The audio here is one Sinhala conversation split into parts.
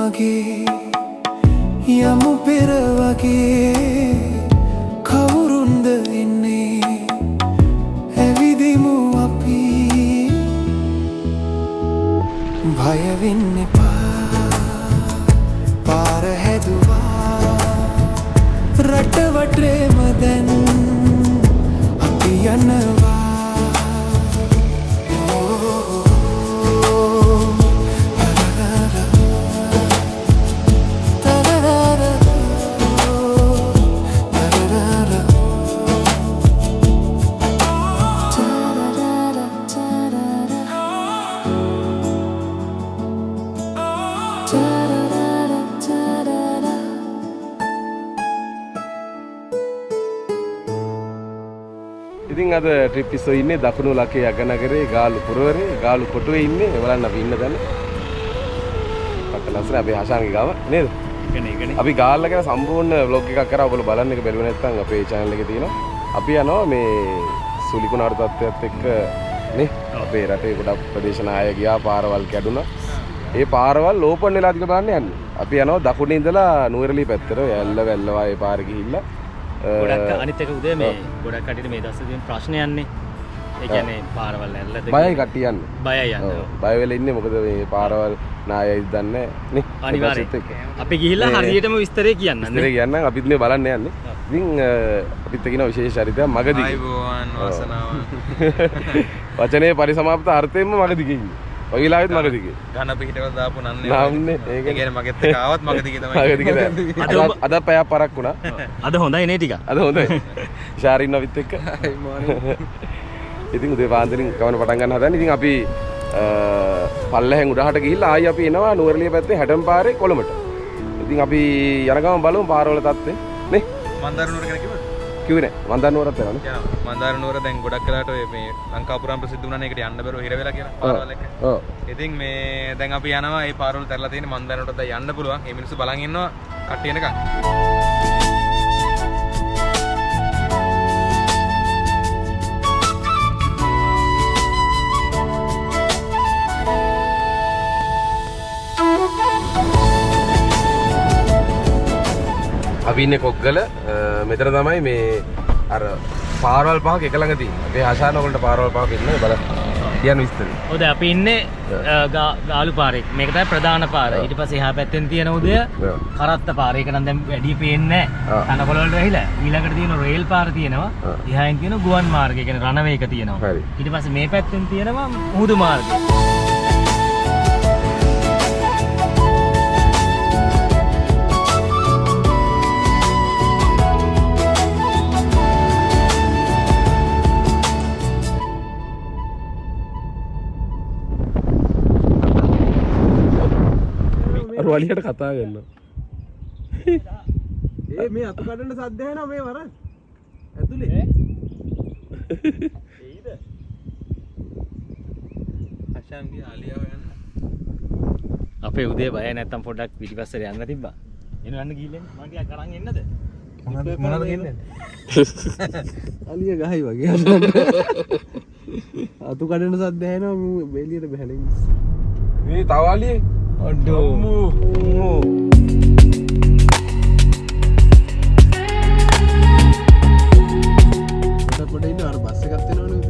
මගේ යමු පෙර වගේ කවුරුන්ද එන්නේ ඇවිදිමු අපි බය වෙන්න එපා පාර හැදුවා රට වටේම දැන් අපි යනවා ඉතින් අද ට්‍රිප් එකේ ඉන්නේ දකුණු ලකේ යගනගරේ ගාලු පුරවරේ ගාලු කොටුවේ ඉන්නේ බලන්න අපි ඉන්න දැන පටලස්සන අපි හෂාන්ගේ ගාව නේද එකනේ අපි ගාල්ලා ගැන සම්පූර්ණ vlog එකක් කරා ඔයගොල්ලෝ බලන්න එක බැලුවේ නැත්නම් අපේ channel එකේ තියෙනවා අපි යනවා මේ සුලිකුණාරු තත්ත්වයට එක්ක නේ අපේ රටේ ගොඩක් ප්‍රදේශ නාය ගියා පාරවල් කැඩුනා ඒ පාරවල් ඕපන් වෙලා ටික බලන්න යන්නේ අපි යනවා දකුණේ ඉඳලා නුවරඑළිය පැත්තට යල්ල වැල්ලවා ඒ පාරේ ගිහිල්ලා ගොඩක් අනිත් එක උදේ මේ ගොඩක් කටියට මේ දවස් දෙකෙන් ප්‍රශ්න යන්නේ ඒ කියන්නේ පාරවල් ඇල්ලද බයයි කට්ටිය යන්නේ බයයි යන්නේ බය වෙලා ඉන්නේ මොකද මේ පාරවල් නායයි දන්නේ නේ අනිවාර්යයෙන් අපි ගිහිල්ලා හරියටම විස්තරේ කියන්න විස්තරේ කියන්න අපිත් මේ බලන්න යන්නේ ඉතින් අපිත් කියන විශේෂ චරිතයක් මගදී ආයිබෝවන් වාසනාව වචනේ පරිසමාප්ත අර්ථයෙන්ම මගදී කියන්නේ ඔයලාගෙත් මගදී ඝන පිටවල දාපු නන්නේ නාම්නේ ඒ කියන්නේ මගෙත් එක ආවත් මගදී තමයි මගදී අද පැය පරක් වුණා අද හොඳයි නේ ටික අද හොඳයි ශාරින් නවිත් එක්ක ඉතින් උදේ පාන්දරින් කවන පටන් ගන්න හදන්නේ ඉතින් අපි පල්ලෙහෙන් උඩහට ගිහිල්ලා ආයි අපි එනවා නුවරඑළිය පැත්තේ හැඩම් පාරේ කොළඹට ඉතින් අපි යන ගමන් බලමු පාරවල තත්ත්වය නේ මන්දාර නුවර ගැන කිව්වද කිව්වේ නෑ මන්දාර නුවරත් යනවානේ යනවා මන්දාර නුවර දැන් ගොඩක් වෙලාට ඔය මේ ලංකාපුරම් ප්‍රසිද්ධ වුණානේ ඒකට යන්න බැරුව හිර වෙලා කියලා පාරවල් එක ඔව් ඉතින් මේ දැන් අපි යනවා මේ පාරවල තරලා තියෙන මන්දාර නුවරට දැන් යන්න පුළුවන් මේ මිනිස්සු බලන් ඉන්නවා කට්ටිය එනකන් අපි ඉන්නේ කොග්ගල මෙතන තමයි මේ අර පාරවල් පහක් එක ළඟ තියෙන්නේ. අපේ ආශාන වලට පාරවල් පහක් ඉන්නේ බලන්න. කියන්න විස්තරය. ඔව් දැන් අපි ඉන්නේ ගාලු පාරේ. මේක තමයි ප්‍රධාන පාර. ඊට පස්සේ එහා පැත්තෙන් තියෙන උදය කරත්ත පාර. ඒක නම් දැන් වැඩි පේන්නේ නැහැ. තනකොළ වලට වැහිලා. ඊළඟට තියෙන රේල් පාර තියෙනවා. එහායින් තියෙන ගුවන් මාර්ගය. ඒ කියන්නේ රණවේක තියෙනවා. ඊට පස්සේ මේ පැත්තෙන් තියෙනවා මුහුදු මාර්ගය. වලියට කතා කරනවා. ඒ මේ අතු කඩන්න සද්ද එනවා මේ වර. ඇතුලේ. එයිද? අෂාන්ගේ ආලියාව යන්න. අපේ උදේ බය නැත්තම් පොඩ්ඩක් පිටිපස්සට යන්න තිබ්බා. එනවන්න ගිහින් මම ටිකක් අරන් එන්නද? මොනවද කියන්නේ? අලිය ගහයි වගේ අතු කඩන සද්ද ඇහෙනවා මම එළියට බහැලා ඉන්නේ. මේ තවාලියේ අඩෝ පොඩ ඉන්න අර බස් එකක් එනවනේ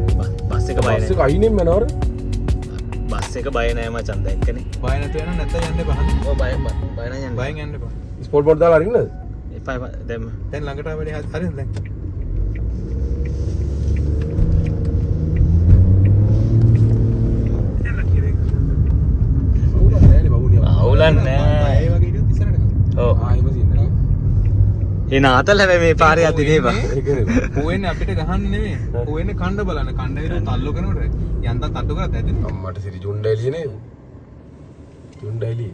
බස් එක බය බස් එක අයිනෙන් මනවර බස් එක බය නෑ මචං දැන් එක්කනේ බය නැතුව යන්න නැත්නම් යන්න එපා. ඔව් බය නම් යන්න බයෙන් යන්න එපා. ස්පෝට් බෝඩ් දාලා අරින්නද? එපා දැන් දැන් ළඟට ආවෙ හරියද දැන්? අවුලක් නෑ ඒ වගේ ඉතින් ඉස්සරහට ගන්න. ඔව් ආයෙම සින්නනවා. ඒ නාතල් හැබැයි මේ පාරේ යද්දි නේපා පොවෙන්නේ අපිට ගහන්න නෙමෙයි. පොවෙන්නේ කණ්ඩ බලන්න. කණ්ඩ විතර තල්ලු කරනකොට යන්තම් තට්ටු කරත් ඇති. අම්මට සිරි ජුන්ඩයිලිය නේද? ජුන්ඩයිලිය.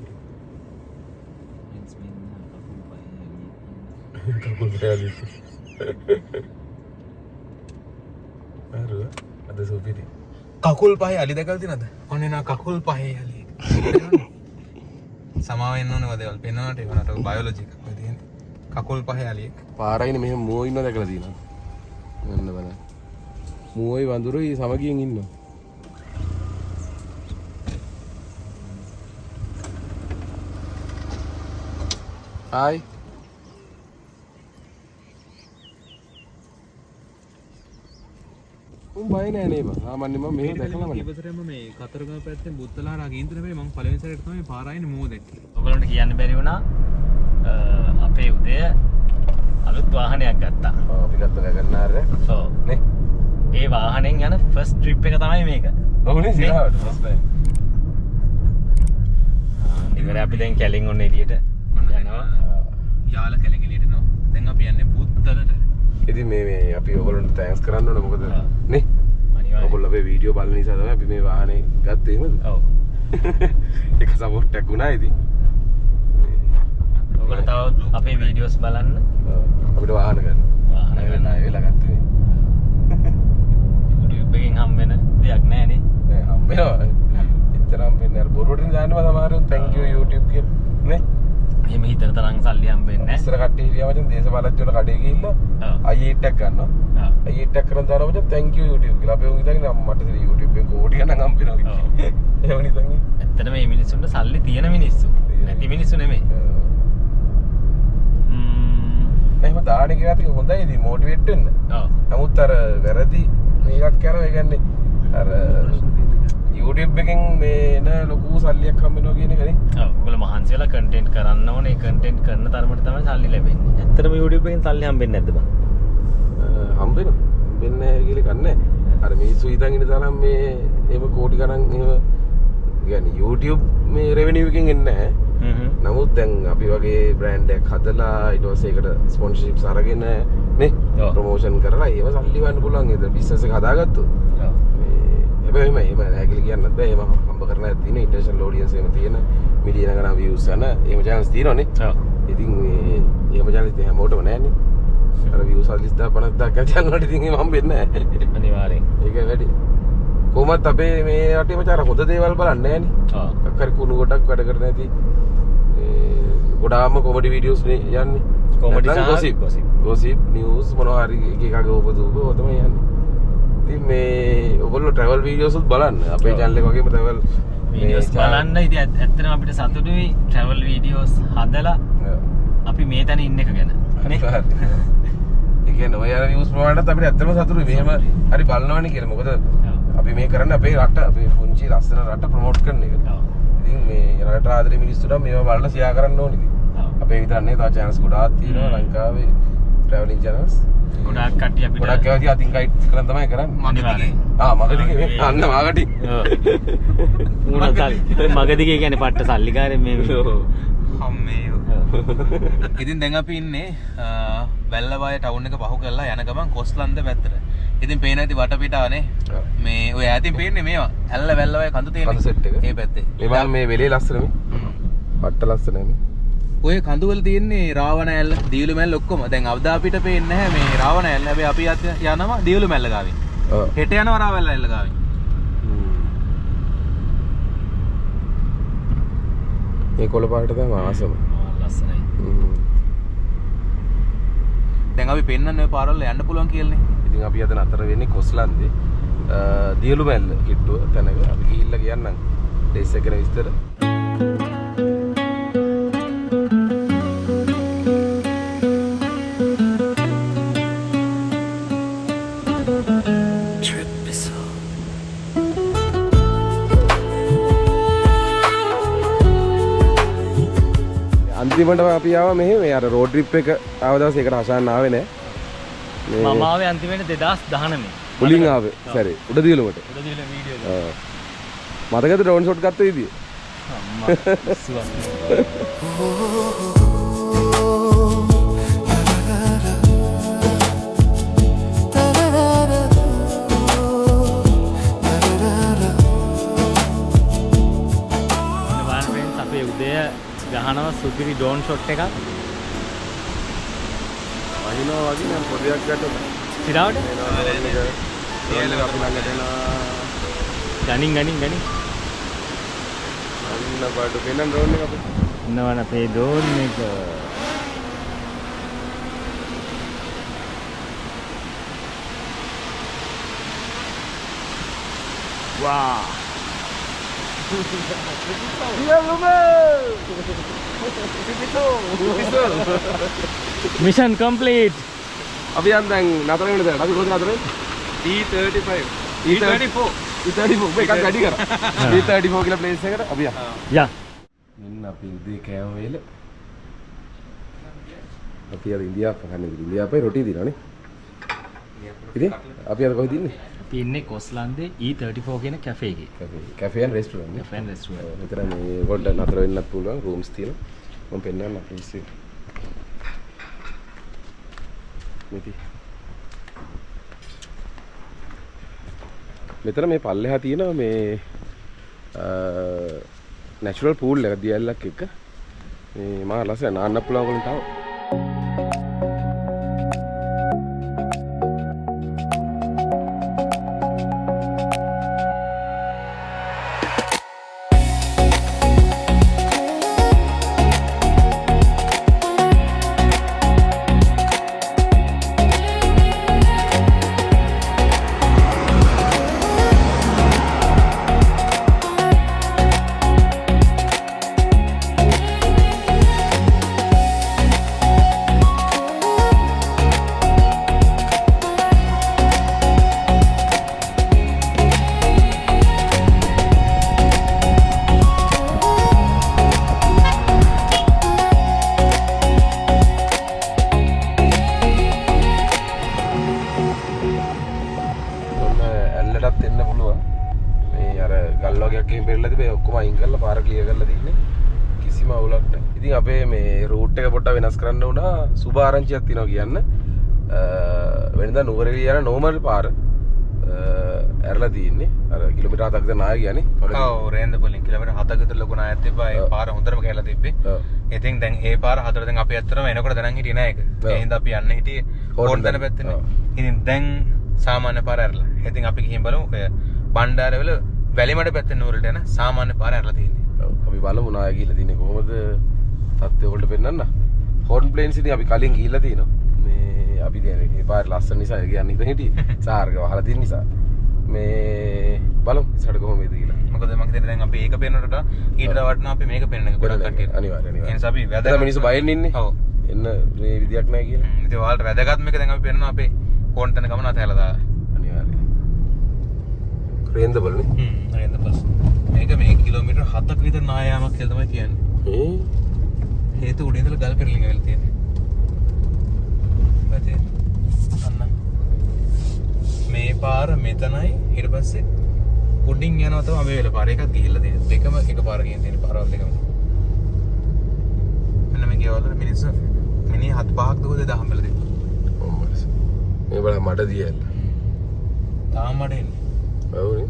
කකුල් පෑලි. අර අද සෝපිටි. කකුල් පහේ අලි දැකලා තියෙනවද? ඔන්න නා කකුල් පහේ අලි. සමාව වෙන්න ඕනේ වදේවල් පෙන්වන්නට ඒකට බයොලොජි එකක් වෙ තියෙන්නේ. කකුල් පහේ අලියෙක්. පාරයිනේ මෙහෙම මුවෝ ඉන්නව දැකලා තියෙනවා. මෙන්න බලන්න. මුවෝයි වඳුරුයි සමගියෙන් ඉන්නවා. හායි උන් බය නෑ නේ බං ආමන්නේ මම මෙහෙ දැකලා මම ඉවතරම මේ කතරගම පැත්තෙන් බුත්තලාට ගින්තර වෙයි මං පළවෙනි සැරේට තමයි පාර ආන්නේ මෝදෙන්. ඔයගොල්ලන්ට කියන්න බැරි වුණා අපේ උදය අලුත් වාහනයක් ගත්තා. ඔව් අපි ගත්ත ගන්නාර ඔව්. නේ ඒ වාහනෙන් යන ෆස්ට් ට්‍රිප් එක තමයි මේක. ඔව්නේ සිරාවට ෆස්ට් ටයිම් ඉතින් අපි දැන් කැලින් ඔන්න එළියට යනවා. යාල කැලෙගලියට නෝ. දැන් අපි යන්නේ බුත්තලට. ඉතින් මේ අපි ඔයගොල්ලන්ට තෑන්ක්ස් කරන්න ඕන මොකද නේ අනිවාර්යයෙන්. ඔයගොල්ලෝ අපේ වීඩියෝ බලන නිසා තමයි අපි මේ වාහනේ ගත්තේ එහෙමද? ඔව්. ඒක සපෝට් එකක් වුණා ඉතින්. ඔයගොල්ලෝ තව අපේ වීඩියෝස් බලන්න. අපිට වාහන ගන්න. වාහන ගන්න. ණය වෙලා ගත්තේ. YouTube එකෙන් හම් වෙන දෙයක් නෑ නේ. නෑ හම් වෙනවා. එච්චරම් වෙන්නේ අර බොරුවටින් දාන්නවා සමහරවිට thank you YouTube කියන නේ. එහෙම හිතන තරම් සල්ලි හම්බෙන්නේ නෑ. ඉස්සර කට්ටිය හිටියා මචං දේශපාලඥයෝ කඩේ ගිහිල්ලා ඔව්. අයිට් එකක් ගන්නවා. ඔව්. අයිට් එකක් කරන් දානවා මචං thank you YouTube කියලා. අපි උන් හිතන්නේ මට YouTube එකෙන් කෝටි ගණන් හම්බ වෙනවා කියලා. එහෙම නිතන් ඉන්නේ. ඇත්තට මේ මිනිස්සුන්ට සල්ලි තියෙන මිනිස්සු. නැති මිනිස්සු නෙමෙයි. එහෙම දාන එක ඇති හොඳයි ඉතින් මොටිවේට් වෙන්න. ඔව්. නමුත් අර වැරදි මේකක් කරනවා ඒ කියන්නේ අර YouTube එකෙන් මේ එන ලොකු සල්ලියක් හම්බ වෙනවා කියන එක නේ. ඔව්. ඔයගොල්ලෝ මහන්සි වෙලා කන්ටෙන්ට් කරන්න ඕනේ. කන්ටෙන්ට් කරන තරමට තමයි සල්ලි ලැබෙන්නේ. ඇත්තටම YouTube එකෙන් සල්ලි හම්බෙන්නේ නැද්ද බං? හම්බ වෙනවා. හම්බෙන්නේ නැහැ කියලා කන්නේ. අර මිනිස්සු හිතන් ඉන්න තරම් මේ එහෙම කෝටි ගණන් එහෙම කියන්නේ YouTube මේ රෙවෙනියු එකෙන් එන්නේ නැහැ. නමුත් දැන් අපි වගේ බ්‍රෑන්ඩ් එකක් හදලා ඊට පස්සේ ඒකට ස්පොන්සර්ෂිප්ස් අරගෙන නේ ප්‍රොමෝෂන් කරලා ඒව සල්ලි වන්න පුළුවන් ඒද බිස්නස් එක හදාගත්තොත්. ඔව්. මේ හැබැයි එහෙම නැහැ කියලා කියන්නත් බෑ. එහෙම හම්බ කරන ඇත්ත තියෙන ඉන්ටර්නැෂනල් ඔඩියන්ස් එහෙම තියෙන මිලියන ගණන් views යන එහෙම channels තියෙනවනේ. ඔව්. ඉතින් මේ එහෙම channels ඉතින් හැමෝටම නැහැනේ. අර views 40000 50000 ක channel වලට ඉතින් එහෙම හම්බෙන්නේ නැහැ. අනිවාර්යෙන්. ඒක වැඩි. කොහොමත් අපේ මේ රටේ මචං අර හොඳ දේවල් බලන්නේ නැහැනේ. ඔව්. අක්කරි කුණු ගොඩක් වැඩ කරන ඇති. ගොඩාම කොමඩි වීඩියෝස් නේ යන්නේ. කොමඩි සහ gossip news මොනවා හරි එක එකක උපදූප ඔය තමයි යන්නේ. ඉතින් මේ ඔයගොල්ලෝ travel videos උත් බලන්න. අපේ channel එක වගේම travel වීඩියෝස් බලන්න. ඉතින් ඇත්තටම අපිට සතුටුයි travel videos හදලා අපි මේ තැන ඉන්න එක ගැන. ඒ කියන්නේ ඔය අර views ප්‍රමාණයත් අපිට ඇත්තටම සතුටුයි. මෙහෙම හරි බලනවනේ කියලා. මොකද අපි මේ කරන්නේ අපේ රට අපේ පුංචි ලස්සන රට ප්‍රොමෝට් කරන එක. ඉතින් මේ රට ආදරේ මිනිස්සුන්ට මේවා බලලා ෂෙයා කරන්න ඕනේ ඉතින්. අපේ විතර නේ තව channels ගොඩාක් තියෙනවා ලංකාවේ traveling channels. ගොඩාක් කට්ටිය අපිට ගොඩක් ඒවා තියා අතින් ගයිඩ් කරන් තමයි කරන්නේ. අනිවාර්යෙන්. මගදිගේ අන්න මාගටි. මගදිගේ කියන්නේ පට්ට සල්ලිකාරයෙන් මේ හම්මේයෝ. ඉතින් දැන් අපි ඉන්නේ වැල්ලවාය ටවුන් එක පහු කරලා යන ගමන් කොස්ලන්ද පැත්තට. ඉතින් පේන ඇති වටපිටාවනේ. මේ ඔය ඈතින් පේන්නේ මේවා. ඇල්ල වැල්ලවාය කඳු තියෙන. කඳු සෙට් එක. මේ පැත්තේ. මේ බලන්න මේ වෙලේ ලස්සන මේ. පට්ට ලස්සන නේ. ඔය කඳු වල තියෙන්නේ රාවණ ඇල්ල, දීලු මැල්ල ඔක්කොම. දැන් අවදා අපිට පේන්නේ නැහැ මේ රාවණ ඇල්ල. හැබැයි අපි යනවා දීලු මැල්ල ගාවින්. ඔව්. හෙට යනවා රාවණ ඇල්ල ගාවින්. මේ කොළ පාට තමයි ආසම. ලස්සනයි. දැන් අපි පෙන්නන්නේ ඔය පාරවල් යන්න පුළුවන් කියලානේ. ඉතින් අපි අද නතර වෙන්නේ කොස්ලන්දේ දියලු මැල්ල කිට්ටුව තැනක. අපි ගිහිල්ලා කියන්නම් ඩේස් එක ගැන විස්තර. අන්තිමට අපි ආවා මෙහෙ මේ අර රෝඩ් ට්‍රිප් එක ආව දවසේ ඒකට හසන්න ආවේ නෑ. මම ආවේ අන්තිමට 2019. මුලින් ආවේ සැරේ උඩ දියලුමට. උඩ දියලුම වීඩියෝ එක. මතකද ඩ්‍රෝන් ෂොට් ගත්ත විදිය? අම්මා ඉස්සුවක්. ගහනවා සුපිරි ඩ්‍රෝන් ෂොට් එකක්. වහිනවා වගේ නම් පොඩියක් ගන්න. සිරාවට? ඒල අපි ළඟට එනවා. ගනින්. අන්න බඩු වෙන ඩ්‍රෝන් එක අපිට. ඉන්නවනේ අපේ ඩ්‍රෝන් එක. වා. Mission complete. අපි යන් දැන් නතර වෙන්න දැන් අපි කොහෙද නතර වෙන්නේ? E35 E34 එකක් වැඩි කරා. E34 කියලා ප්ලේස් එකට අපි යන්. යා. මෙන්න අපි උදේ කෑම වේල. අපි අද ඉන්දියාව කන්නේ ඉන්දියාවේ රොටි දිනවනේ. ඉතින් අපි අද කොහෙද ඉන්නේ? අපි ඉන්නේ කොස්ලන්දේ E34 කියන කැෆේ එකේ. කැෆේ ඇන් රෙස්ටුරන්ට් නේ. Cafe and restaurant. මෙතන මේ ගොඩ නතර වෙන්නත් පුළුවන් රූම්ස් තියෙනවා. මම පෙන්නන්න අපි ඉස්සෙ. මෙතන මේ පල්ලෙහා තියෙනවා මේ නැචරල් පූල් එක දියැලක් එක මේ මා ලස්සන නාන්න පුළුවන් වලින් තාව ඉතින් අපේ මේ රූට් එක පොඩ්ඩක් වෙනස් කරන්න වුණා සුභාරංචියක් තියෙනවා කියන්න වෙනදා නුවරඑළිය යන නෝමල් පාර ඇරලා තියෙන්නේ අර කිලෝමීටර් 7ක් විතර නාය කියන්නේ ඔව් රේන්ද පොලින් කිලෝමීටර් 7ක විතර ලොකු නායක් තිබ්බා ඒ පාර හොඳටම කියලා තිබ්බේ ඉතින් දැන් ඒ පාර හතර දැන් අපි ඇත්තටම එනකොට දැනන් හිටියේ නෑ ඒක ඒ හින්දා අපි යන්න හිටියේ හෝටල් පැත්තේ ඉතින් දැන් සාමාන්‍ය පාර ඇරලා ඉතින් අපි ගිහින් බලමු ඔය බණ්ඩාරවල වැලිමඩ පැත්තේ නුවරට යන සාමාන්‍ය පාර ඇරලා තියෙන්නේ අපි බලමු නාය ගිහලා තියෙන්නේ කොහොමද තත්ත්වය වලට පෙන්නන්න හෝර්න් ප්ලේන්ස් ඉතින් අපි කලින් ගිහිල්ලා තිනවා මේ අපි දැන් මේ පාර ලස්සන නිසා කියන්නේ ඉතින් හිටියේ සාර්ග වහලා තියෙන නිසා මේ බලමු ඉස්සරහට කොහොමද කියලා මොකද මම හිතන්නේ දැන් අපි ඒක පේනකොට ඊට වටනවා අපි මේක පේන්න එක ගොඩක් කට්ටියට අනිවාර්යයෙන් ඒ නිසා අපි වැදගත් මිනිස්සු බයෙන් ඉන්නේ ඔව් එන්න මේ විදියක් නැහැ කියලා ඉතින් ඔයාලට වැදගත්ම එක දැන් අපි පේනවා අපේ ෆෝන් තන ගමන අතහැලා දාලා අනිවාර්යයෙන් රේන්දබල් නේ රේන්ද බස් මේක මේ කිලෝමීටර් 7ක විතර නායාමක් කියලා තමයි කියන්නේ හේතු උඩින් ඉඳලා ගල් පෙරලින් ඇවිල්ලා තියෙන්නේ. පැත්තේ අන්න මේ පාර මෙතනයි ඊට පස්සේ උඩින් යනවා තමයි අපි වෙල පාර එකක් ගිහිල්ලා තියෙන්නේ. දෙකම එක පාර ගිහින් තියෙන පාරවල් දෙකම. මෙන්න මේ ගෙවල් වල මිනිස්සු මිනි 7-5ක් දුවද දහම්බල දෙන්න. ඔම්මස්. මේ බල මට දියල්ල. තාම මඩ එන්නේ. ඔව්නේ.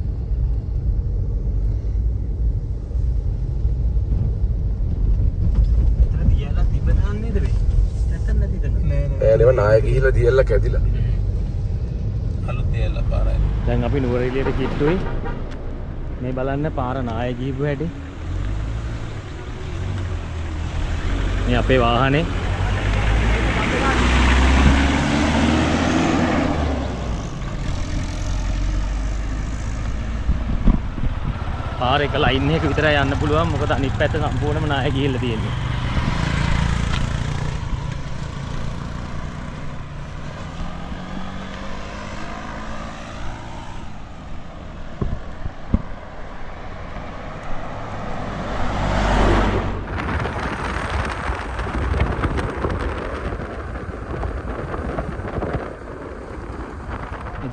ඒලෙව නාය ගිහිල්ලා දියල්ලා කැදිලා. අලුත් දියල්ලා පාරයි. දැන් අපි නුවරඑළියට කිට්ටුයි. මේ බලන්න පාර නාය ගිහපු හැටි. මේ අපේ වාහනේ. පාර එක ලයින් එකක විතරයි යන්න පුළුවන්. මොකද අනිත් පැත්ත සම්පූර්ණයෙන්ම නාය ගිහිල්ලා තියෙන්නේ.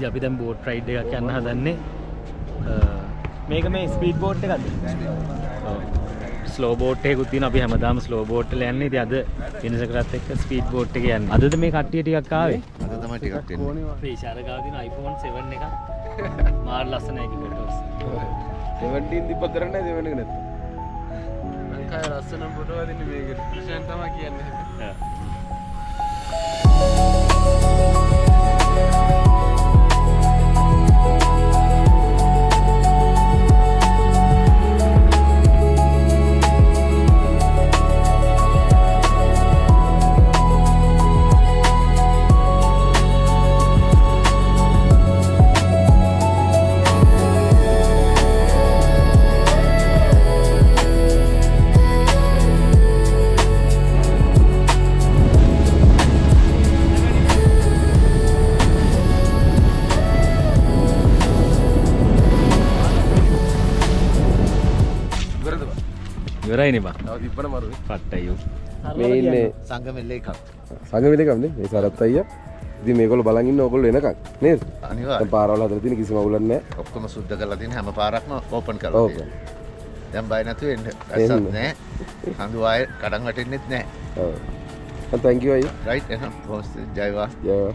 අපි දැන් බෝට් රයිඩ් එකක් යන්න හදන්නේ මේක මේ ස්පීඩ් බෝට් එකක්ද? ඔව් ස්ලෝ බෝට් එකකුත් තියෙනවා අපි හැමදාම ස්ලෝ බෝට් වල යන්නේ ඉතින් අද වෙනසකටත් එක්ක ස්පීඩ් බෝට් එක යන්නේ අදද මේ කට්ටිය ටිකක් ආවේ? අද තමයි ටිකක් එන්නේ අපේ ඉෂාර ගාව තියෙන iPhone 7 එකක් මාර ලස්සනයි ෆොටෝස් 17 දීප කරන්නේ 7 එක නැත්නම් ලංකාවේ ලස්සන ෆොටෝ අදින්නේ මේක ක්‍රිෂන් තමයි කියන්නේ ඉවරයිනේ බං. තව තිබ්බන මරුනේ. පට්ටයෝ. මේ ඉන්නේ සංගමෙල්ල එකක් සංගවිලකම්නේ මේ සරත් අයියා. ඉතින් මේගොල්ලෝ බලන් ඉන්න ඕගොල්ලෝ එනකන් නේද? අනිවාර්යයෙන් දැන් පාරවල් හදලා තියෙන කිසිම අවුලක් නැහැ. ඔක්කොම සුද්ධ කරලා තියෙන හැම පාරක්ම ඕපන් කරලා ඕක. තියෙනවා. දැන් බය නැතුව එන්න. ඇස්සත් නැහැ. හඳු ආයේ කඩන් වැටෙන්නෙත් නැහැ. ඔව්. thank you අයියා. රයිට් එහෙනම් පොස්ට් ජයවා. යා.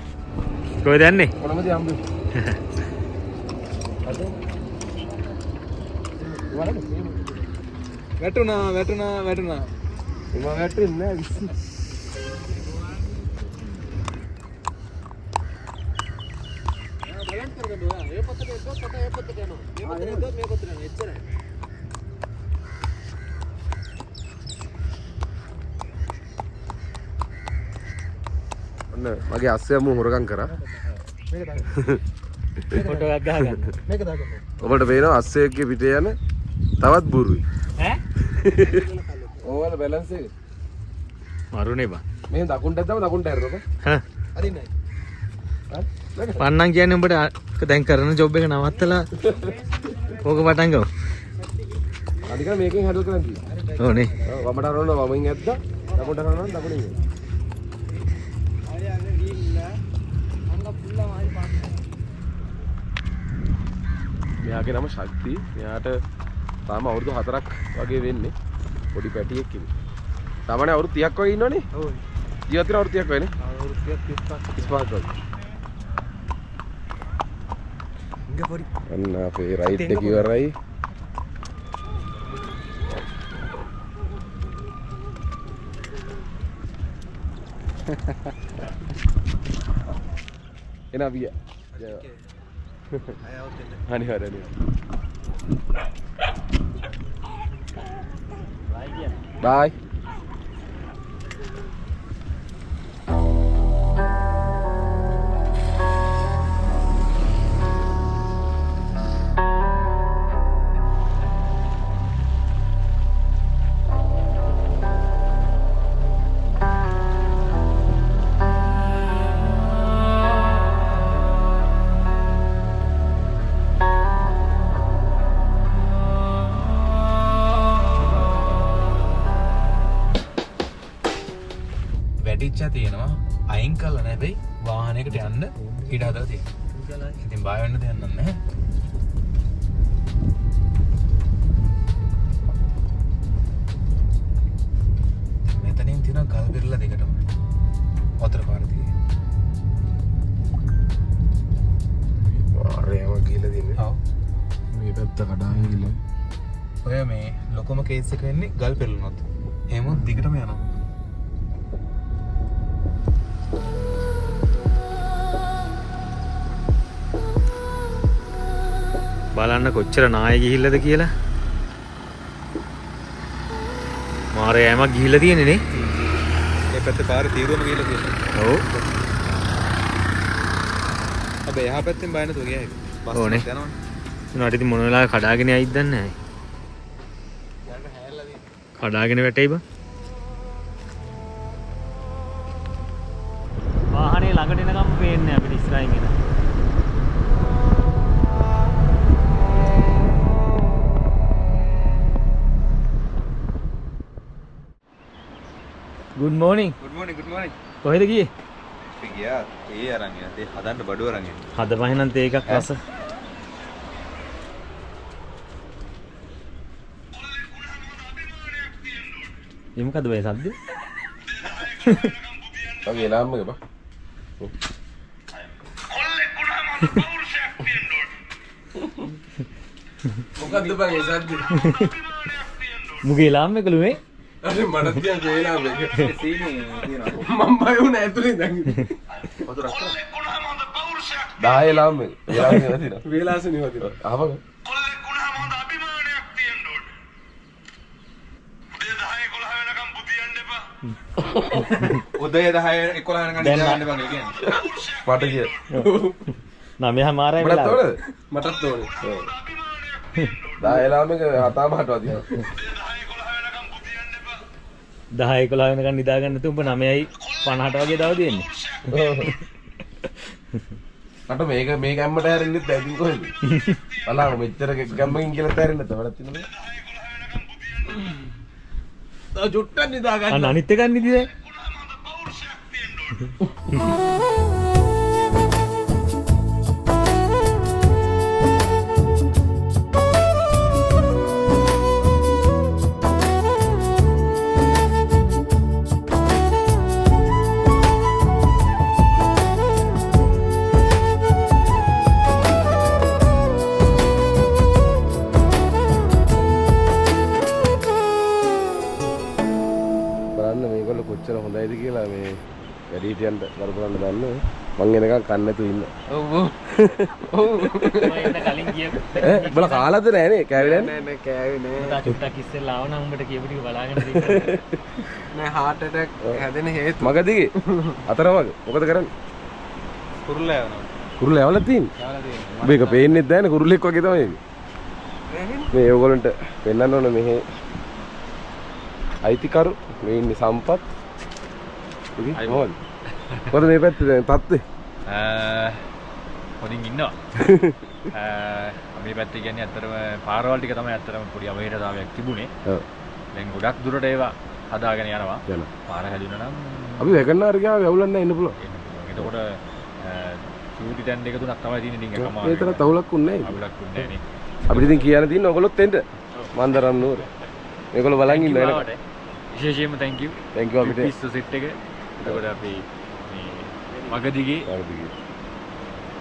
කොහෙද යන්නේ? කොනමද යම්බු? වැටුණා මම වැටෙන්නේ නැහැ විශ්සි. ඔන්න මගේ අස්සය මු හොරකම් කරා. ෆොටෝ එකක් ගහගන්න. ඔබට පේනවා අස්සයගේ පිටේ යන තවත් බුරුයි. ඈ? ඕවල බැලන්ස් එක. මරුනේ බං. මේ දකුණට දැම්ම දකුණට ඇරරක. හා. අදින්නයි. පන්නම් කියන්නේ උඹට දැන් කරන ජොබ් එක නවත්තලා ඕක පටන් ගමු. අනික මේකෙන් හැඩල් කරන් තියෙනවා. ඕනේ. ඔව් වමට අරනවා වමෙන් ඇද්දා. දකුණට අරනවා දකුණින් එනවා. මෙයාගේ නම ශක්ති. මෙයාට තාම අවුරුදු 4ක් වගේ වෙන්නේ. පොඩි පැටියෙක් ඉන්නේ. තාමනේ අවුරුදු 30ක් වගේ ඉන්නවනේ. ඔව් ජීවත් වෙන අවුරුදු 30ක් වගේ නේ. අවුරුදු 35 35ක් වගේ. අන්න අපේ රයිට් එක ඉවරයි. එනවා විය. අනිවාර්යයෙන්. බයි. වැටිච්චා තියෙනවා අයින් කළා නැබැයි වාහනයකට යන්න ඊට හදලා තියෙනවා. ඉතින් බය වෙන්න දෙයක් නැහැ. මෙතනින් තියෙන ගල් බිරලා දෙකටම වතුර පාර තියෙනවා. ආරේම ගිහලා දින්නේ. ඔව්. මේ පැත්ත කඩාගෙන ගිහලා. ඔය මේ ලොකම කේස් එක වෙන්නේ ගල් පෙරළුනොත්. එහෙම දිගටම යනවා. බලන්න කොච්චර නාය ගිහිල්ලද කියලා. මාරේ යෑමක් ගිහිල්ලා තියෙන්නේ නේ. ඒ පැත්තේ පාරේ තීරුවම ගිහලා තියෙනවා. ඔව්. හැබැයි එහා පැත්තෙන් බය නැතුව ගියා ඒක. බස් ඕනේ. එකක් යනවනේ. උනාට ඉතින් මොන වෙලාවෙ කඩාගෙන යයිද දන්නේ නැහැ. කඩාගෙන වැටෙයි බං. වාහනේ ළඟට එනකම් පේන්නේ අපිට ඉස්සරහින් එන. good morning. good morning. කොහෙද ගියේ? අපි ගියා ඒ අරන් යන දේ හදන්න බඩුව අරන් යන්න. හදපහිනම් තේ එකක් රස. ඒ මොකද වෙයි සද්ද? ඔගේ නාම එක බා. මොකද්ද බං ඒ සද්ද? මුගේ ලාම් එකලු මේ? අර මට තියන් ඒ නාම එක. සීනි තියෙනවා. මම බය වුණා ඇතුලේ දැන්. වතුර අක්කලා. 10 ලාම් එක. ඒ ලාම් එක තියෙනවා. වේලාසනේ වදිනවා. අහපන්. උදේ 10 11 වෙනකන් ඉඳලා ගන්න බං ඒ කියන්නේ. මට කිය. නමයා මාරයි මටත් වෙලා. ඕනද? මටත් ඕනේ. ඔව්. 10 ලාම් එක හතාම හටවා දිනවා. 10 11 වෙනකන් නිදා ගන්න තුඹ 9යි 50ට වගේ දව දෙන්නේ. මට මේක ඇම්මට හැරෙන්නෙත් ඇතින් කොහෙද? බලන්න මෙච්චර ගැම්මකින් කියලා තැරෙන්න තවලත් තියෙනවා. චුට්ටක් නිදා ගන්න. අන්න අනිත් එකක් නිදිද? බලන්න මේගොල්ලෝ කොච්චර හොඳයිද කියලා මේ වැඩිහිටියන්ට කර කරන්න දන්නේ. මං එනකන් කන්න නැතුව ඉන්න. ඔව් මම එන්න කලින් ගියපු. උඹලා කාලාද නෑනේ කෑවේ නෑ නෑ කෑවේ නෑ. තා චුට්ටක් ඉස්සෙල්ලා ආව නම් උඹට කියපු ටික බලාගෙන ඉන්න. නෑ heart attack හැදෙන හේතු. මගදිගේ අතරමග මොකද කරන්නේ? කුරුල්ල යනවා. කුරුල්ල ඇවලා තියෙන්නේ. යවලා තියෙනවා. උඹ ඒක පේන්නේත් නැහැ නේ කුරුල්ලෙක් වගේ තමයි මේක. මේ ඕගොල්ලන්ට පෙන්නන්න ඕන මෙහි අයිතිකරු මේ ඉන්නේ සම්පත්. ඉතින් මොකද? මොකද මේ පැත්තේ දැන් තත්ත්වේ? හොඳින් ඉන්නවා. මේ පැත්තේ කියන්නේ ඇත්තටම පාරවල් ටික තමයි ඇත්තටම පොඩි අවහිරතාවයක් තිබුණේ. ඔව්. දැන් ගොඩක් දුරට ඒවා හදාගෙන යනවා. යනවා. පාර හැදුණා නම් අපි වැකන්නාර ගියාම වැවුලක් නැහැ ඉන්න පුළුවන්. එන්න පුළුවන්. එතකොට චූටි තැන් දෙක තුනක් තමයි තියෙන්නේ ඩිංග කමාර. ඒ තරම් තවුලක් උන්නේ නැහැ. අවුලක් උන්නේ නැහැ නේ. අපිට ඉතින් කියන්න තියෙන්නේ ඔයගොල්ලොත් එන්න. මන්දරම් නුවර. මේගොල්ලෝ බලන් ඉන්න වෙනකම්. විශේෂයෙන්ම thank you. Thank you අපිට. පිස්සු සෙට් එක. එතකොට අපි මේ මගදිගේ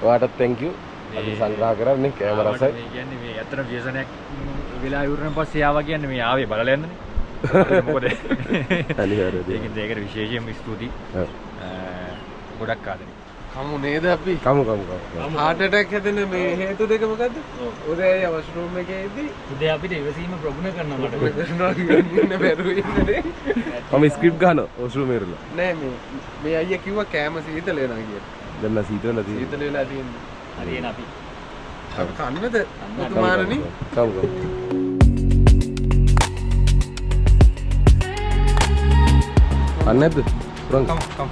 ඔයාටත් thank you. අපි සංග්‍රහ කරන්නේ කැමරා රසයි. මේ කියන්නේ මේ ඇත්තට ව්‍යසනයක් වෙලා ඉවරන පස්සේ ආවා කියන්නේ මේ ආවේ බලලා යන්නනේ. මොකද අනිවාර්යයෙන්. ඒකෙන් ඒකට විශේෂයෙන්ම ස්තුතියි. ගොඩක් ආදරේ. කමු නේද අපි? කමු. heart attack හැදෙන මේ හේතු දෙක මොකද්ද? උදේ වොෂ්රූම් එකේදී උදේ අපිට ඉවසීම ප්‍රගුණ කරනවා මට. කරනවා ඉන්න බැරුව ඉන්නේ. මම ස්ක්‍රිප්ට් ගන්නවා ඔස්ලෝ මේරලා. නෑ මේ අයියා කිව්වා කෑම සීතල වෙනවා කියලා. දැන් නම් සීතල නැති. සීතල වෙලා තියෙන්නේ. හරි එන අපි. අපි කන්නද? මුතුමාරනි. කමු. අන්නේද? පුරන්. කම්.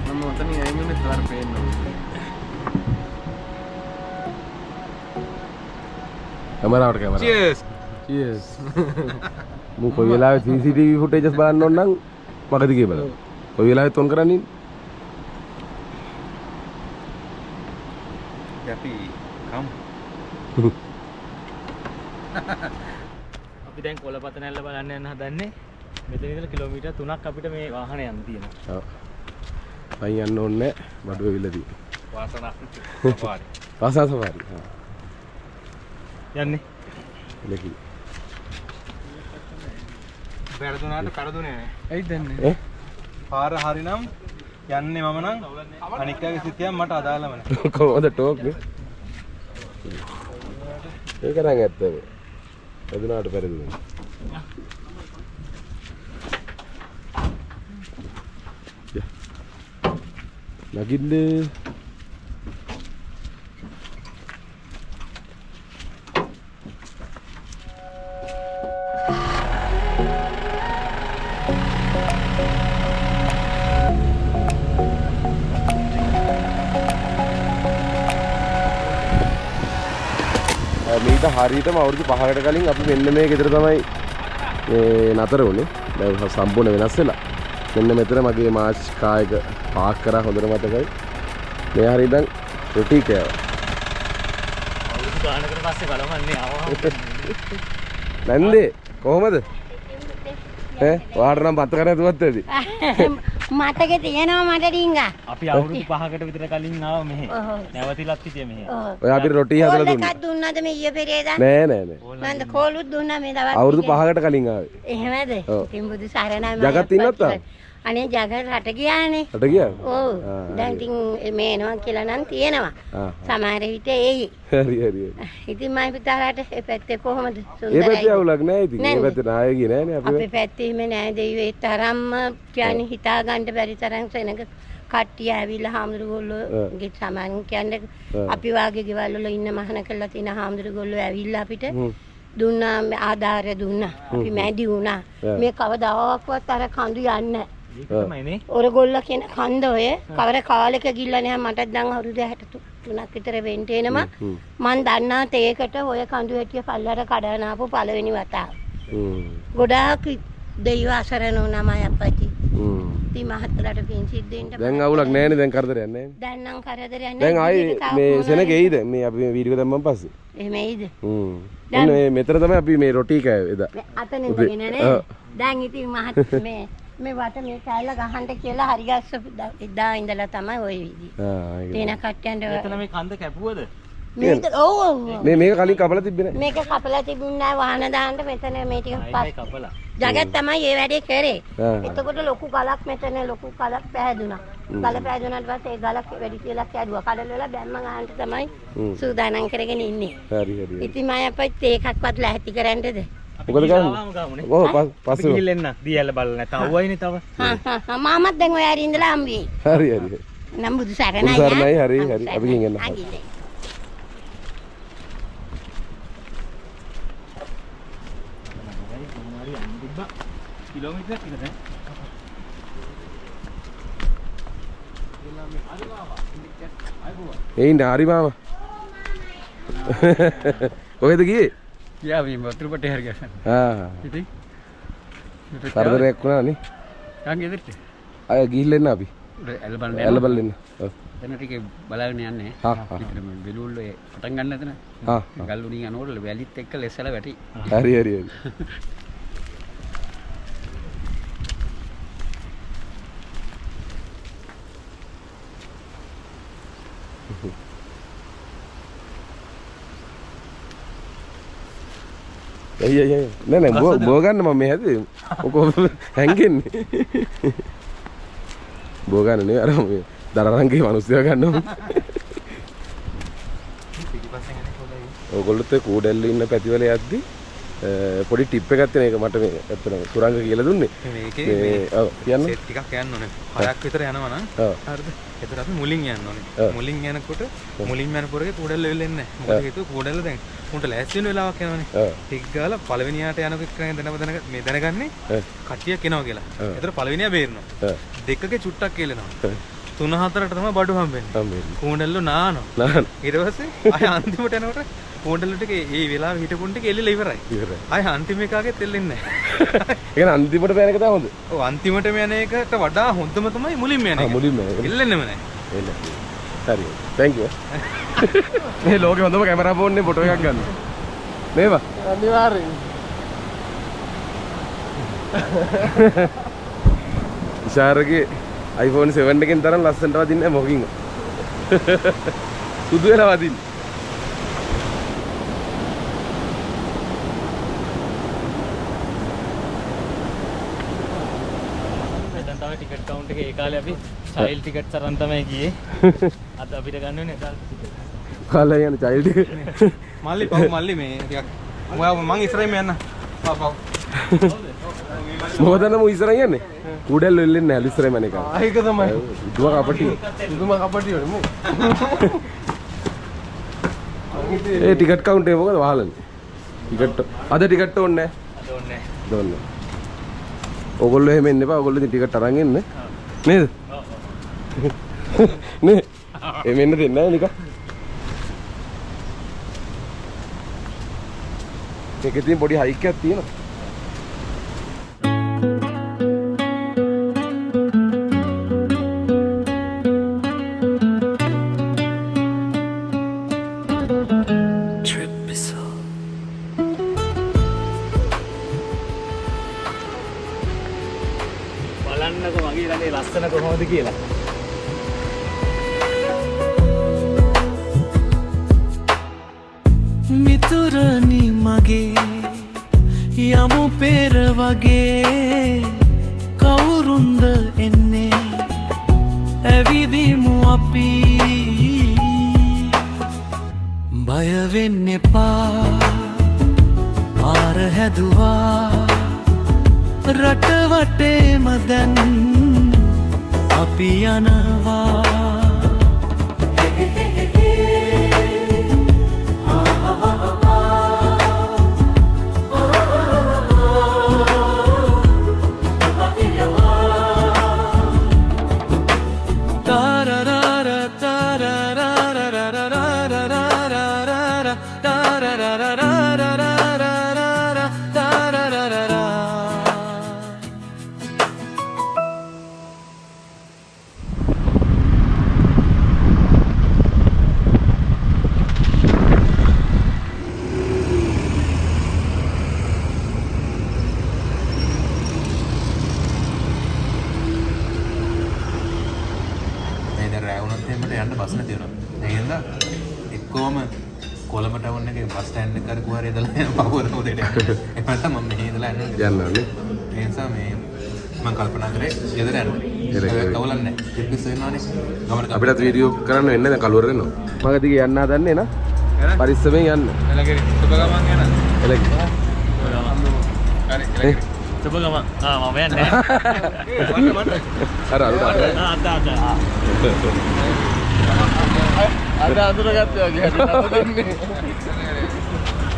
මම ඔතන යයිමුනේ තවර පේනවා. කැමරාවට කැමරා. Cheers. Cheers. මු කොයි වෙලාවෙ CCTV footages බලන්න ඕන නම් මගදී කියලා බලන්න. කොයි වෙලාවෙත් ඔන් කරන්නේ? අපි කම්. අපි දැන් කොළපතනැල්ල බලන්න යන්න හදන්නේ. මෙතන ඉඳලා කිලෝමීටර් 3ක් අපිට මේ වාහනේ යන්න තියෙනවා. ඔව්. අයින් යන්න ඕනේ බඩුව විලදී. වාසනා සපාරි. රසා සවාරි. හා. යන්නේ. ලකි. වැරදුනාට කරදුනේ නෑ. ඇයි දන්නේ? පාර හරිනම් යන්නේ මම නම් අනික් අයගේ සිතියම් මට අදාළම නෑ. කොහොමද ටෝක් නේ? ඒක නම් ඇත්තද? වැදුනාට පෙරදුනේ. නගින්නේ මීට හරියටම අවුරුදු 5කට කලින් අපි මෙන්න මේ ගෙදර තමයි නතර වුණේ. දැන් සම්පූර්ණ වෙනස් වෙලා. මෙන්න මෙතන මගේ මාච් කායක පාක් කරා හොඳට මතකයි. මේ හරිය දැන් රොටි කෑවා. අවුරුදු ගානකට පස්සේ බලමන්නේ ආවා. නැන්දේ කොහමද? ඔයාට නම් පත්ත කරලා දුවත් ඇති. මතකේ තියෙනවා මට ඩිංගා. අපි අවුරුදු 5කට විතර කලින් ආවා මෙහෙ. නැවතිලත් හිටියේ මෙහෙ. ඔය අපිට රොටි හදලා දුන්නා. එකක් දුන්නද මේ ඊයේ පෙරේදා? නෑ. නන්ද කෝලුත් දුන්නා මේ දවස්. අවුරුදු 5කට කලින් ආවේ. එහෙමද? ඔව්. ඉතින් බුදු සරණයි මම. ජගත් ඉන්නත් තාම? අනේ ජගත් රට ගියානේ. රට ගියා? ඔව්. දැන් ඉතින් මේ එනවා කියලා නම් තියෙනවා. සමහර විට එයි. හරි. ඉතින් මම පිටාරට ඒ පැත්තේ කොහමද ඒ සුන්දරයි. පැත්තේ අවුලක් නෑ ඉතින්. ඒ පැත්තේ නාය ගියේ නෑනේ අපි. අපේ පැත්තේ මේ නෑ දෙවියෝ ඒ තරම්ම කියන්නේ හිතා ගන්න බැරි තරම් සෙනඟ කට්ටිය ඇවිල්ලා හාමුදුරුවෝගේ සමාන කියන්නේ අපි වාගේ ගෙවල් වල ඉන්න මහාන කළා තියෙන හාමුදුරුවෝ ඇවිල්ලා අපිට දුන්නා ආධාරය දුන්නා. අපි මැදි වුණා. මේ කවදාවත් අර කඳු යන්නේ ඒක තමයි නේ. ඔරගොල්ල කියන කන්ද ඔය කවර කාලෙක ගිල්ලා නෑ මට දැන් අවුරුදු 3ක් විතර වෙන්න එනවා. මං දන්නා තේකට ඔය කඳු හැටිය පල්ලර කඩන ආපු පළවෙනි වතාව. ගොඩාක් දෙයියෝ අසරණ වුණා මයි අප්පච්චි. ඉතින් මහත්තයාට පින් සිද්ධ වෙන්න. දැන් අවුලක් නැහැ නේ දැන් කරදරයක් නැහැ. දැන් නම් කරදරයක් නැහැ. දැන් ආයේ මේ සෙනග එයිද මේ අපි මේ වීඩියෝ දැම්මන් පස්සේ? එහෙම එයිද? දැන් මේ මෙතන තමයි අපි මේ රොටි කෑවේ එදා. අතන ඉඳගෙන නේ. දැන් ඉතින් මහත් මේ වට මේ කැල්ල ගහන්න කියලා හරි ගස්ස එදා ඉඳලා තමයි ওই විදිහ. තේන කට්ටයන්ට එතන මේ කන්ද කැපුවද? මේක ඔව් මේක කලින් කපලා තිබ්බේ නැහැ. මේක කපලා තිබුණේ නැහැ වාහන දාන්න මෙතන මේ ටික ආයි කපලා. ජගත් තමයි මේ වැඩේ කරේ. එතකොට ලොකු ගලක් මෙතන ලොකු ගලක් පැහැදුනා. ගල පැහැදුනාට පස්සේ ඒ ගලක් වැඩි කියලා කැඩුවා. කඩල වල බැම්ම ගන්නට තමයි සූදානම් කරගෙන ඉන්නේ. හරි හරි. ඉතින් මම අපිත් ඒකක්වත් ලැහැත්ති කරන්නද? මොකද ගන්නේ? ඔව් පස්සේ ගිහින් එන්න. දියැල බලලා නැත්නම් අවුවයිනේ තව. මාමත් දැන් ඔය හරි ඉඳලා හම්බෙයි. හරි හරි. නම් බුදු සරණයි. බුදු සරණයි හරි හරි. අපි ගිහින් එන්න. කිලෝමීටරයක් ඉඳ දැන්. එයින් හරි මාමා. කොහෙද ගියේ? ගියා මේ වතුරපටේ හරි ගන්න. ඉතින් කරදරයක් වුණා නේ. යන් ගෙදරට. අය ගිහිල්ලා එන්න අපි. ඇල බලන්න. ඇල බලන්න එන්න. ඔව්. එතන ටිකේ බලාගෙන යන්නේ. ඉතින් මේ බෙලුල්ල පටන් ගන්න එතන. ගල් උඩින් යනකොට වැලිත් එක්ක ලෙස්සලා වැටි. හරි හරි හරි. අයිය නෑ බෝ ගන්න මම මේ හැදුවේ ඔකෝ හැංගෙන්නේ බෝ ගන්න නෙවෙයි අර මේ දරරංගේ මිනිස්සුව ගන්නවා ඔයගොල්ලොත් කූඩැල්ල ඉන්න පැතිවල යද්දි පොඩි ටිප් එකක් තියෙන එක මට මේ ඇත්තටම සුරංග කියලා දුන්නේ මේකේ ඔව් කියන්න සෙට් ටිකක් යන්න ඕනේ 6ක් විතර යනවා නම් හරිද ඒතර අපි මුලින් යන්න ඕනේ මුලින් යනකොට මුලින් යන පොරේ කූඩැල්ල වෙල්ලෙන්නේ නැහැ මොකද හේතුව කූඩැල්ල දැන් උන්ට ලෑස්ති වෙන වෙලාවක් යනවනේ ටික් ගාලා පළවෙනියාට යනකොට මේ දැනගන්නේ කට්ටියක් එනවා කියලා ඒතර පළවෙනියා බේරනවා දෙකගේ චුට්ටක් කියලනවා 3-4ට තමයි බඩු හම්බෙන්නේ කූඩැල්ල නානවා ඊට පස්සේ ආය අන්තිමට යනකොට කූඩැල්ල ටික ඒ වෙලාවෙ හිටපුන් ටික එල්ලලා ඉවරයි ආය අන්තිම එකාගෙත් එල්ලෙන්නේ නැහැ ඒ කියන්නේ අන්තිමට පෑන එක තමයි හොඳ ඔව් අන්තිමට යන එකට වඩා හොඳම තමයි මුලින්ම යන එක මුලින්ම එල්ලෙන්නෙම නැහැ එන්න හරි thank you මේ ලෝකේ හොඳම කැමරා ෆෝන් එකේ ෆොටෝ එකක් ගන්න නේද අනිවාර්යෙන් ඉෂාරගේ iPhone 7 එකෙන් තරම් ලස්සනට වදින්නේ නැහැ මොකකින් සුදු වෙලා වදින්නේ දැන් තමයි ටිකට් කවුන්ට් එකේ ඒ කාලේ අපි චයිල්ඩ් ටිකට්ස් අරන් තමයි ගියේ අද අපිට ගන්න ඕනේ එදා කාලා යන චයිල්ඩ් මල්ලි පව් මල්ලි මේ ටිකක් ඔයා මං ඉස්සරහින්ම යන්න පව් මොකදන්න මු ඉස්සරහින් යන්නේ කුඩැල්ල එල්ලෙන්නේ නැහැ ඉස්සරහින්ම යන එක ඒක තමයි දුම කපටි දුම කපටි වල මු ඒ ටිකට් කවුන්ට් එක මොකද වහලන්නේ ටිකට් අද ටිකට් ඕනේ නැහැ අද ඕනේ ඕගොල්ලෝ එහෙම එන්න එපා ඕගොල්ලෝ ඉතින් ටිකට් අරන් එන්න නේද නේ එහෙම එන්න දෙන්නේ නැහැ නිකන් ඒකේ තියෙන පොඩි හයික් එකක් තියෙනවා බලන්නකො මගේ ළඟේ ලස්සන කොහොමද කියලා මිතුරනි මගේ යමු පෙර වගේ කවුරුන්ද එන්නේ ඇවිදිමු අපි බය වෙන්න එපා පාර හැදුවා රට වටේම දැන් අපි යනවා යන්න බස් නැති වෙනවා. ඒ හින්දා එක්කෝම කොළඹ ටවුන් එකේ බස් ස්ටෑන්ඩ් එක කරේ කුහරේ ඉඳලා පහුවන උදේට යන්න. එතනට මම මෙහි ඉඳලා යන්න. යන්නනේ. ඒ නිසා මේ මම කල්පනා කරේ ගෙදර යන්න. කවුලක් නැහැ. ඉතින් වෙනවානේ. ගමන අපිටත් වීඩියෝ කරන්න වෙන්නේ දැන් කලුවර එනවා. මම දිගේ යන්න හදන්නේ නා. පරිස්සමෙන් යන්න. එලගෙරි සුබ ගමන් යනවා. එලගෙරි. හරි එලගෙරි. සුබ ගමන්. මම යන්නේ. අර අර අද අඳුරගත්තේ වගේ හරි දෙන්නේ.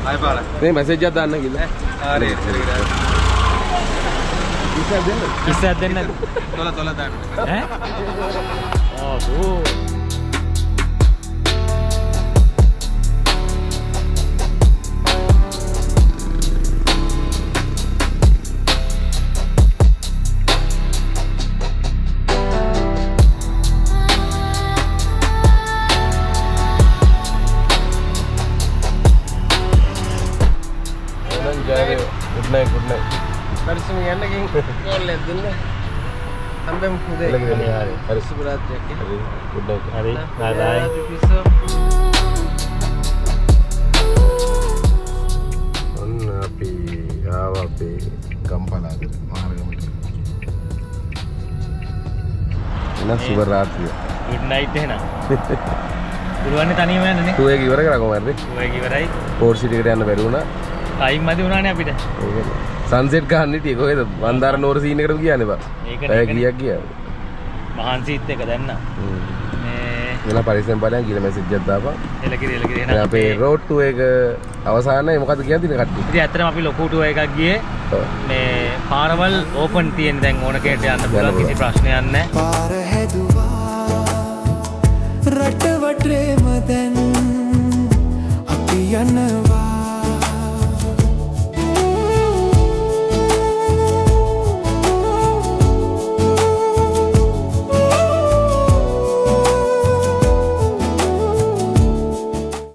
ආයි පාලා. මේ මැසේජ් එකක් දාන්න කිව්ලා. හරි එලගෙරි. ඉස්සෙත් දෙන්න. තොල දාන්න. ඈ? ඕ. good night. පරිස්සමෙන් යන්න ගිහින් කෝල් එකක් දෙන්න. හම්බෙමු උදේ. එලගෙරි. හරි. සුබ රාත්‍රියක්. හරි. good night. හරි. bye. ඔන්න අපි ආවා අපේ ගම්පලාට මාර්ගමට. එන සුබ රාත්‍රිය. good night එහෙනම්. පුළුවන් තනියම යන්නනේ. 2 එක ඉවර කරා කොහමද? 2 එක ඉවරයි. පෝට් සිටි එකට යන්න බැරි වුණා. ටයිම් මදි වුණානේ අපිට. සන්සෙට් ගන්න හිටියේ කොහෙද? වන්දාර නෝර සීන් එකටම ගියානේ බා. ඒකනේ. ගියක් ගියා. මහන්සිත් එක දැන්න. මේ එන පරිස්සම් බලයන් කියලා මැසේජ් එකක් දාපන්. එලකිරි එහෙනම් අපේ රෝඩ් ටූ එක අවසානයේ මොකද්ද කියන්නේ දින කට්ටිය. ඉතින් ඇත්තටම අපි ලොකු ටුවර් එකක් ගියේ. මේ පාරවල් ඕපන් තියෙන දැන් ඕන කෙනෙක්ට යන්න පුළුවන් කිසි ප්‍රශ්නයක් නැහැ. පාර හැදුවා රට වටේම දැන් අපි යනවා